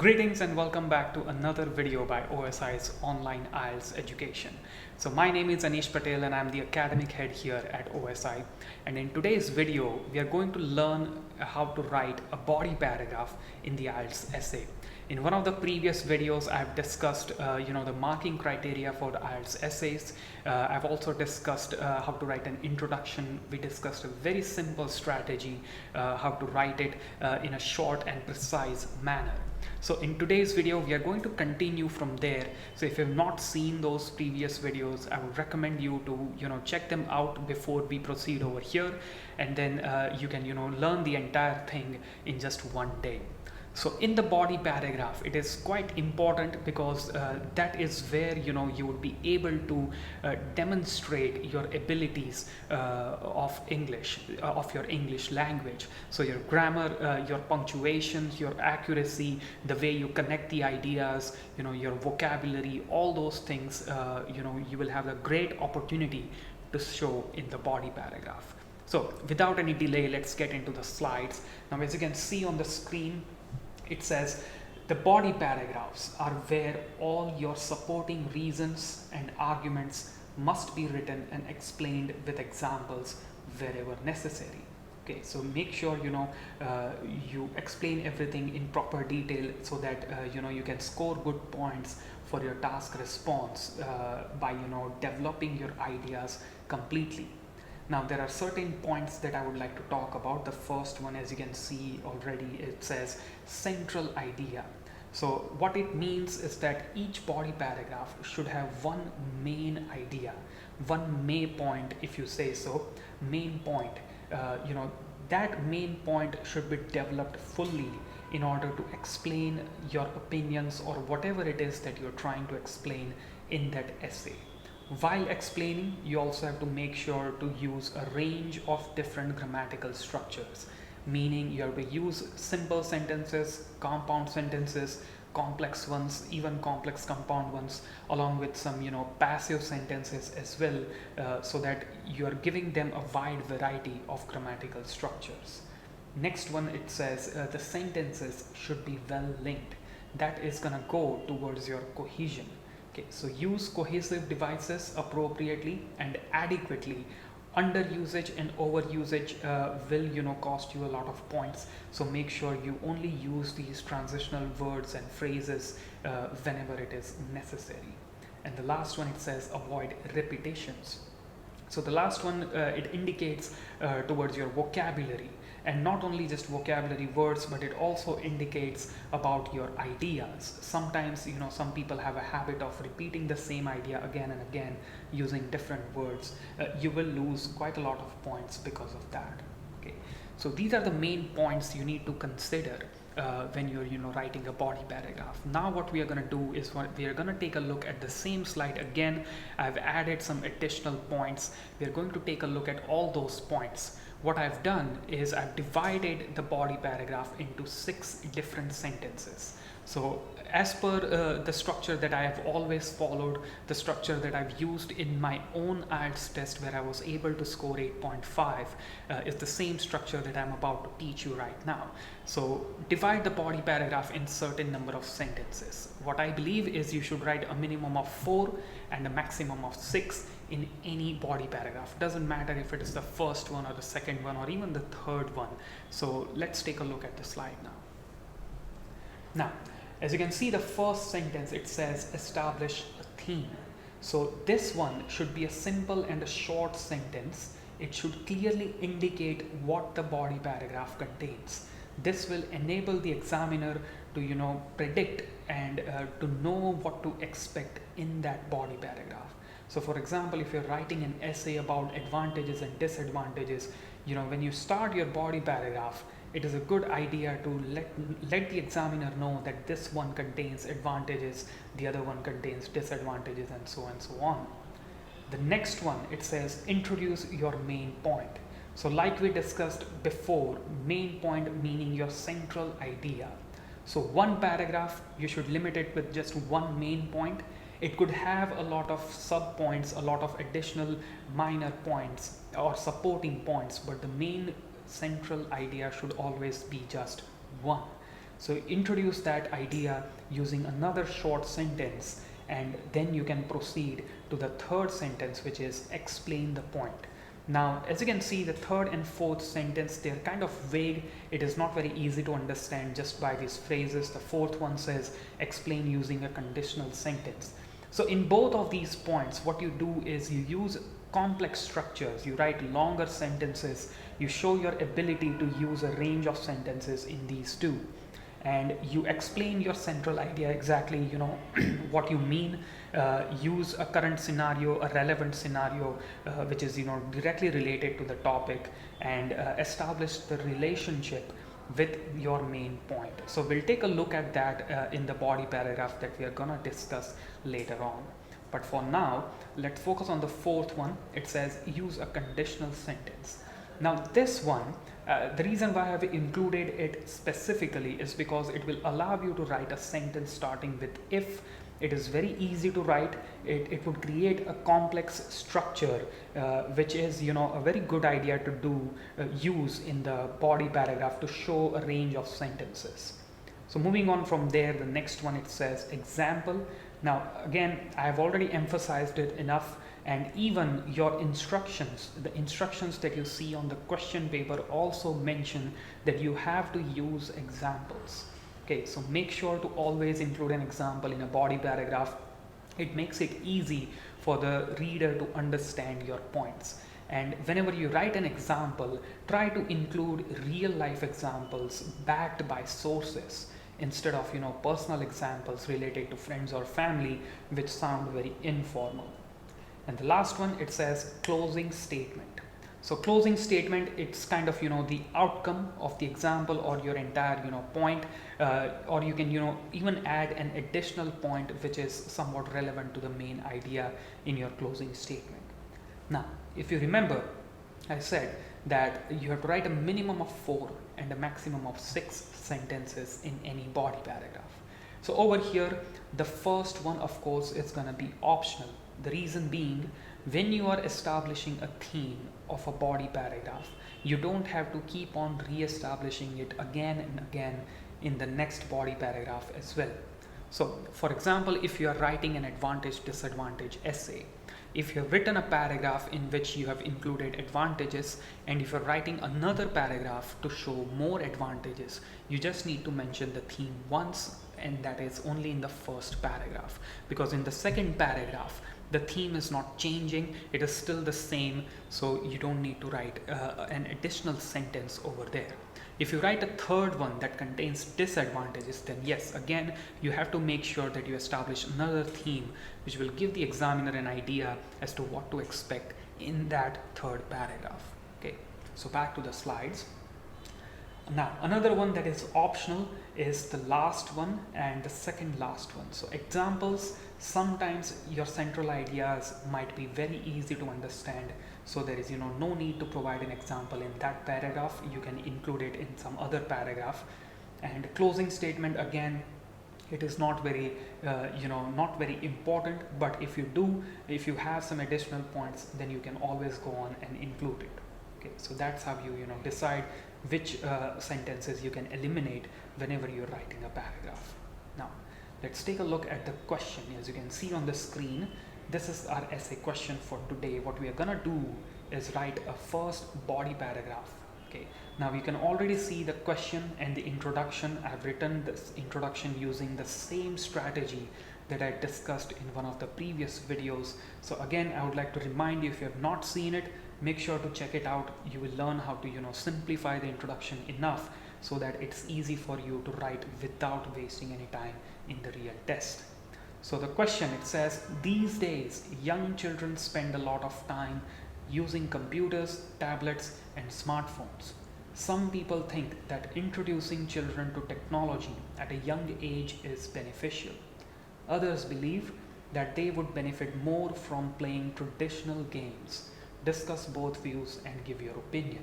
Greetings and welcome back to another video by OSI's online IELTS education. So my name is Anish Patel and I'm the academic head here at OSI. And in today's video, we are going to learn how to write a body paragraph in the IELTS essay. In one of the previous videos, I've discussed, the marking criteria for the IELTS essays. I've also discussed how to write an introduction. We discussed a very simple strategy, how to write it in a short and precise manner. So in today's video, we are going to continue from there. So if you've not seen those previous videos, I would recommend you to, check them out before we proceed over here. And then you can, learn the entire thing in just one day. So in the body paragraph, it is quite important because that is where you would be able to demonstrate your abilities of English, of your English language. So your grammar, your punctuation, your accuracy, the way you connect the ideas, your vocabulary, all those things, you will have a great opportunity to show in the body paragraph. So without any delay, let's get into the slides. Now, as you can see on the screen, it says the body paragraphs are where all your supporting reasons and arguments must be written and explained with examples wherever necessary. Okay, so make sure you explain everything in proper detail so that you can score good points for your task response by developing your ideas completely. Now, there are certain points that I would like to talk about. The first one, as you can see already, it says central idea. So what it means is that each body paragraph should have one main idea, one main point, if you say so, main point. That main point should be developed fully in order to explain your opinions or whatever it is that you're trying to explain in that essay. While explaining, you also have to make sure to use a range of different grammatical structures, meaning you have to use simple sentences, compound sentences, complex ones, even complex compound ones, along with some passive sentences as well, so that you are giving them a wide variety of grammatical structures. Next one, it says the sentences should be well linked. That is gonna go towards your cohesion. Okay, so use cohesive devices appropriately and adequately. Underusage and overusage will cost you a lot of points. So make sure you only use these transitional words and phrases whenever it is necessary. And the last one, it says avoid repetitions. So the last one, it indicates towards your vocabulary, and not only just vocabulary words, but it also indicates about your ideas. Sometimes some people have a habit of repeating the same idea again and again using different words. You will lose quite a lot of points because of that. Okay, so these are the main points you need to consider when you're writing a body paragraph. Now what we are going to do is we are going to take a look at the same slide again. I've added some additional points. We are going to take a look at all those points. What I've done is I've divided the body paragraph into 6 different sentences. So as per the structure that I have always followed, the structure that I've used in my own IELTS test where I was able to score 8.5 is the same structure that I'm about to teach you right now. So divide the body paragraph in certain number of sentences. What I believe is you should write a minimum of 4 and a maximum of 6 in any body paragraph. Doesn't matter if it is the first one or the second one or even the third one. So let's take a look at the slide now. Now, as you can see, the first sentence, it says establish a theme. So this one should be a simple and a short sentence. It should clearly indicate what the body paragraph contains. This will enable the examiner to predict and to know what to expect in that body paragraph. So for example, if you're writing an essay about advantages and disadvantages, when you start your body paragraph, it is a good idea to let the examiner know that this one contains advantages, the other one contains disadvantages, and so on. The next one, it says introduce your main point. So like we discussed before, main point meaning your central idea. So one paragraph, you should limit it with just one main point. It could have a lot of sub points, a lot of additional minor points or supporting points, but the main central idea should always be just one. So introduce that idea using another short sentence, and then you can proceed to the third sentence, which is explain the point. Now, as you can see, the third and fourth sentence, they're kind of vague. It is not very easy to understand just by these phrases. The fourth one says explain using a conditional sentence. So in both of these points, what you do is you use complex structures. You write longer sentences. You show your ability to use a range of sentences in these two. And you explain your central idea exactly, what you mean. Use a current scenario, a relevant scenario, which is directly related to the topic, and establish the relationship with your main point. So we'll take a look at that in the body paragraph that we are gonna discuss later on. But for now, let's focus on the fourth one. It says use a conditional sentence. Now this one, the reason why I have included it specifically is because it will allow you to write a sentence starting with if. It is very easy to write. It would create a complex structure, which is a very good idea to do use in the body paragraph to show a range of sentences. So moving on from there, the next one, it says example. Now again, I have already emphasized it enough, and even your instructions, the instructions that you see on the question paper also mention that you have to use examples. Okay, so make sure to always include an example in a body paragraph. It makes it easy for the reader to understand your points. And whenever you write an example, try to include real life examples backed by sources instead of personal examples related to friends or family, which sound very informal. And the last one, it says closing statement. So closing statement, it's kind of the outcome of the example or your entire point, or you can even add an additional point which is somewhat relevant to the main idea in your closing statement. Now if you remember, I said that you have to write a minimum of 4 and a maximum of 6 sentences in any body paragraph. So over here, the first one of course is going to be optional. The reason being, when you are establishing a theme of a body paragraph, you don't have to keep on re-establishing it again and again in the next body paragraph as well. So for example, if you are writing an advantage disadvantage essay, if you have written a paragraph in which you have included advantages, and if you're writing another paragraph to show more advantages, you just need to mention the theme once, and that is only in the first paragraph, because in the second paragraph the theme is not changing, it is still the same, so you don't need to write an additional sentence over there. If you write a third one that contains disadvantages, then yes, again you have to make sure that you establish another theme which will give the examiner an idea as to what to expect in that third paragraph. Okay, so back to the slides. Now another one that is optional is the last one and the second last one. So examples, sometimes your central ideas might be very easy to understand, so there is no need to provide an example in that paragraph. You can include it in some other paragraph. And closing statement, again, it is not very not very important, but if you have some additional points, then you can always go on and include it. Okay, so that's how you decide which sentences you can eliminate whenever you're writing a paragraph. Now let's take a look at the question. As you can see on the screen, this is our essay question for today. What we are gonna do is write a first body paragraph. Okay, now you can already see the question and the introduction. I've written this introduction using the same strategy that I discussed in one of the previous videos. So again, I would like to remind you, if you have not seen it, make sure to check it out. You will learn how to simplify the introduction enough so that it's easy for you to write without wasting any time in the real test. So the question, it says, these days young children spend a lot of time using computers, tablets and smartphones. Some people think that introducing children to technology at a young age is beneficial. Others believe that they would benefit more from playing traditional games. Discuss both views and give your opinion.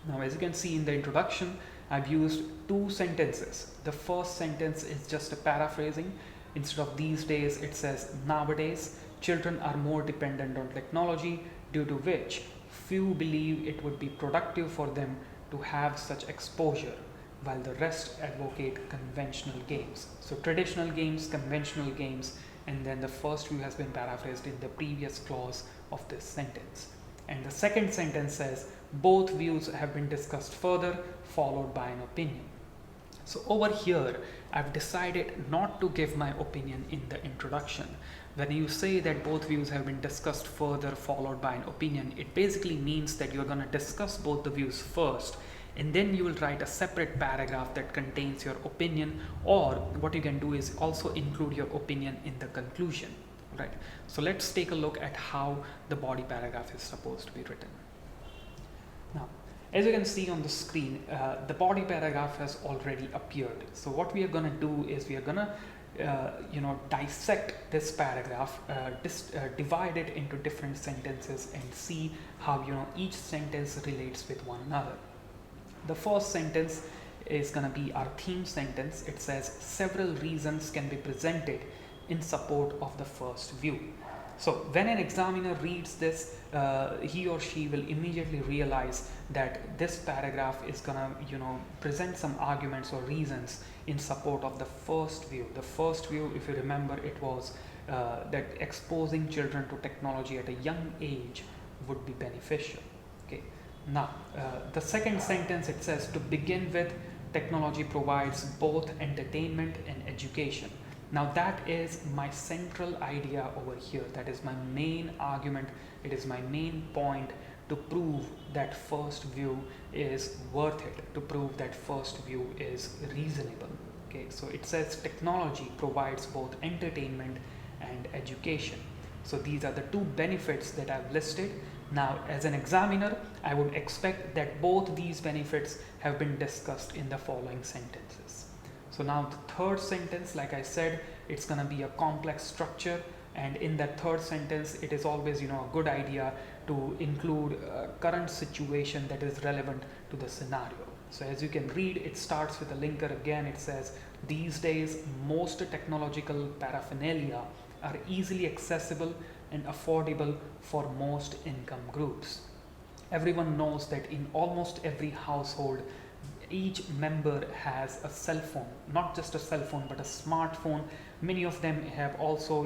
Now as you can see in the introduction, I've used 2 sentences. The first sentence is just a paraphrasing. Instead of these days, it says nowadays children are more dependent on technology, due to which few believe it would be productive for them to have such exposure. while the rest advocate conventional games. So traditional games, conventional games, and then the first view has been paraphrased in the previous clause of this sentence. And the second sentence says both views have been discussed further, followed by an opinion. So over here, I've decided not to give my opinion in the introduction. When you say that both views have been discussed further, followed by an opinion, it basically means that you're going to discuss both the views first, and then you will write a separate paragraph that contains your opinion, or what you can do is also include your opinion in the conclusion. Right. So let's take a look at how the body paragraph is supposed to be written. Now, as you can see on the screen, the body paragraph has already appeared. So what we are going to do is we are going to dissect this paragraph, divide it into different sentences and see how each sentence relates with one another. The first sentence is going to be our theme sentence. It says several reasons can be presented in support of the first view. So when an examiner reads this, he or she will immediately realize that this paragraph is gonna present some arguments or reasons in support of the first view. The first view, if you remember, it was that exposing children to technology at a young age would be beneficial. Okay. Now the second sentence, it says, to begin with, technology provides both entertainment and education. Now that is my central idea over here. That is my main argument. It is my main point to prove that first view is worth it, to prove that first view is reasonable. Okay, so it says technology provides both entertainment and education. So these are the two benefits that I've listed. Now, as an examiner, I would expect that both these benefits have been discussed in the following sentences. So now the third sentence, like I said, it's going to be a complex structure, and in that third sentence it is always a good idea to include a current situation that is relevant to the scenario. So as you can read, it starts with a linker again. It says these days most technological paraphernalia are easily accessible and affordable for most income groups. Everyone knows that in almost every household each member has a cell phone, not just a cell phone but a smartphone. Many of them have also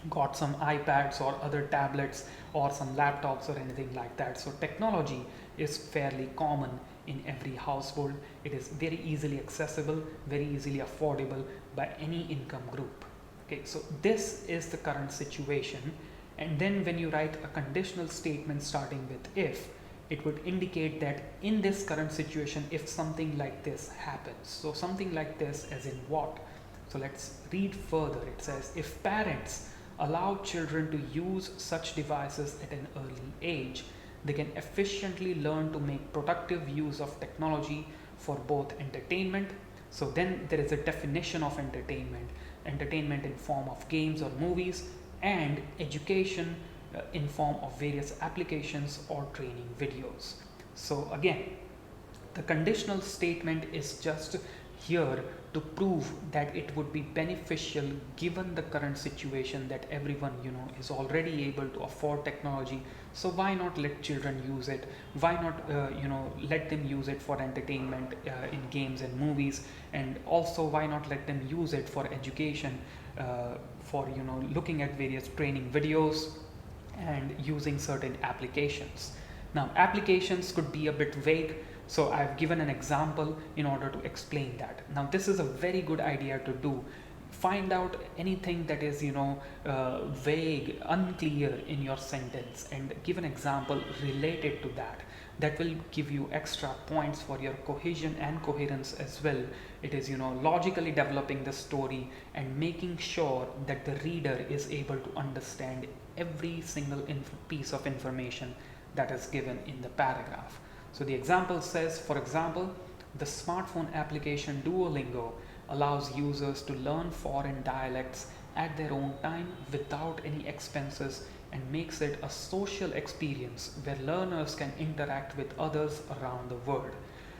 got some iPads or other tablets or some laptops or anything like that. So technology is fairly common in every household. It is very easily accessible, very easily affordable by any income group. Okay, so this is the current situation, and then when you write a conditional statement starting with if, it would indicate that in this current situation, if something like this happens. So something like this as in what? So let's read further. It says if parents allow children to use such devices at an early age, they can efficiently learn to make productive use of technology for both entertainment. So then there is a definition of entertainment in form of games or movies, and education in form of various applications or training videos. So again, the conditional statement is just here to prove that it would be beneficial given the current situation that everyone is already able to afford technology. So why not let children use it? Why not let them use it for entertainment in games and movies, and also why not let them use it for education, for looking at various training videos and using certain applications. Now applications could be a bit vague, so I've given an example in order to explain that. Now this is a very good idea to do. Find out anything that is vague, unclear in your sentence and give an example related to that. That will give you extra points for your cohesion and coherence as well. It is logically developing the story and making sure that the reader is able to understand every single piece of information that is given in the paragraph. So the example says, for example, the smartphone application Duolingo allows users to learn foreign dialects at their own time without any expenses and makes it a social experience where learners can interact with others around the world.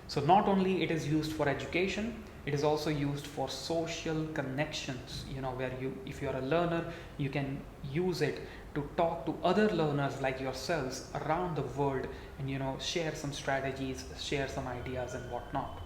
So not only it is used for education, it is also used for social connections, where if you are a learner, you can use it to talk to other learners like yourselves around the world and share some strategies, share some ideas and whatnot.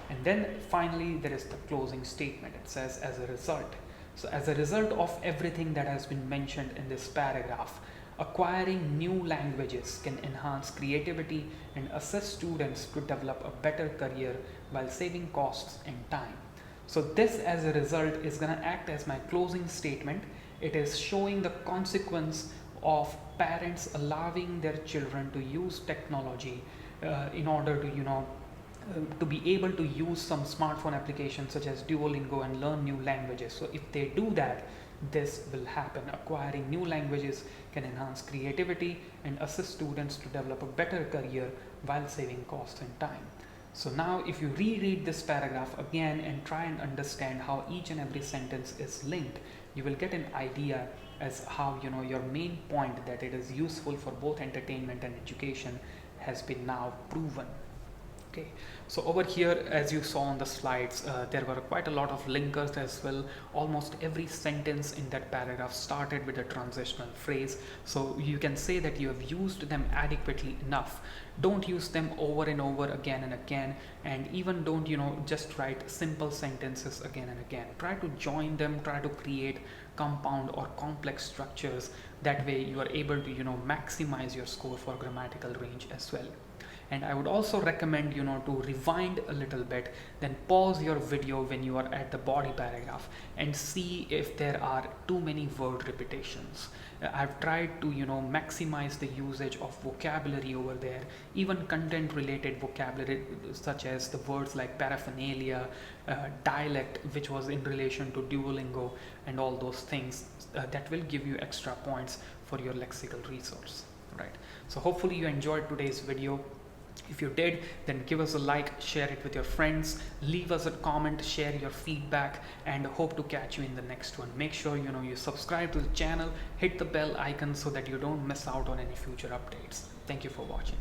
And then finally there is the closing statement. It says, as a result. So as a result of everything that has been mentioned in this paragraph, acquiring new languages can enhance creativity and assist students to develop a better career while saving costs and time. So this, as a result, is going to act as my closing statement. It is showing the consequence of parents allowing their children to use technology in order to to be able to use some smartphone applications such as Duolingo and learn new languages. So if they do that, this will happen. Acquiring new languages can enhance creativity and assist students to develop a better career while saving costs and time. So now if you reread this paragraph again and try and understand how each and every sentence is linked, you will get an idea as how your main point, that it is useful for both entertainment and education, has been now proven. Okay, so over here, as you saw on the slides, there were quite a lot of linkers as well. Almost every sentence in that paragraph started with a transitional phrase, so you can say that you have used them adequately enough. Don't use them over and over again and again, and even don't just write simple sentences again and again. Try to join them, try to create compound or complex structures. That way you are able to maximize your score for grammatical range as well. And I would also recommend to rewind a little bit, then pause your video when you are at the body paragraph and see if there are too many word repetitions. I've tried to maximize the usage of vocabulary over there, even content related vocabulary such as the words like paraphernalia, dialect, which was in relation to Duolingo, and all those things that will give you extra points for your lexical resource, right? So hopefully you enjoyed today's video. If you did, then give us a like, share it with your friends, leave us a comment, share your feedback, and hope to catch you in the next one. Make sure you subscribe to the channel, hit the bell icon so that you don't miss out on any future updates. Thank you for watching.